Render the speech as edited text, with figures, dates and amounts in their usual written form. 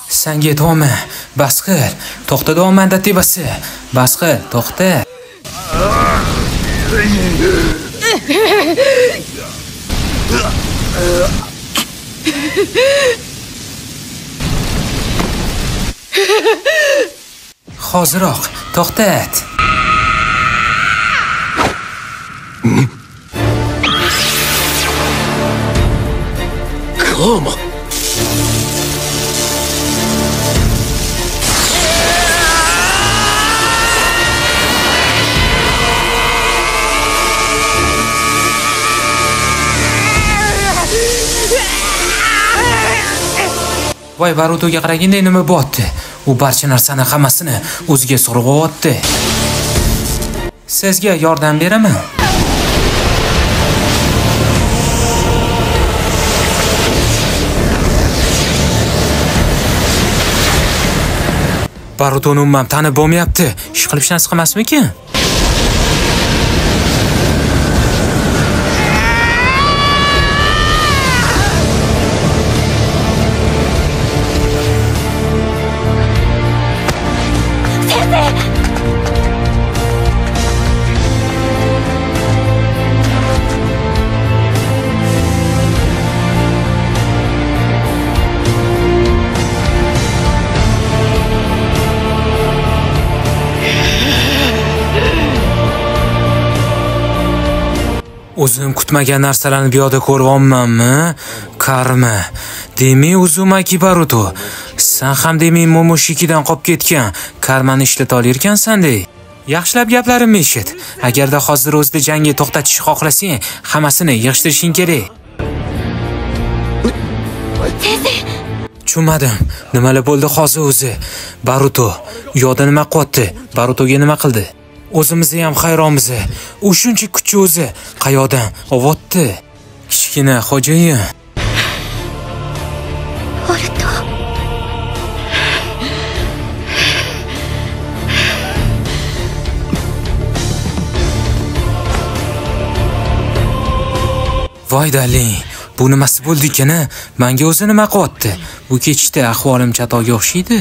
Senga aytayapman, bas qil. To'xta deyapman-da tebasi. Bas qil, to'xta. Hoziroq, to'xtat. Como? Voy, Barutoga qaraganda nima bo'pti? U barcha narsani hammasini o'ziga surg'ib oldi. Sizga yordam beraman. Barutoni umuman tanib bo'lmayapti. Ish qilib narsa qilmasmikin? O'zim kutmagan narsalarni bu yoqda ko'ryapmanmi? Karma. Demak, Uzumaki Baruto, sen ham demak Momoshikidan qolib ketgan karmani ishlata olarkansan-dey. Yaxshilab gaplarimni eshit. Agarda hozir o'zida jangni to'xtatishni xohlasang, hammasini yig'ishtirishing kerak. Tushunmadim. Nimalar bo'ldi hozir o'zi? Baruto, yo'da nima qilyapti? Barutoga nima qildi? O'zimizni ham hayronmiz. U shuncha kuchli o'zi qayoqdan ovotdi? Kichkina xo'jayin. Baruto. Voy daling, bu nimasi bo'ldi ekan? Menga o'zi nima qilyapti? Bu kechda ahvolim chatoga o'xshaydi.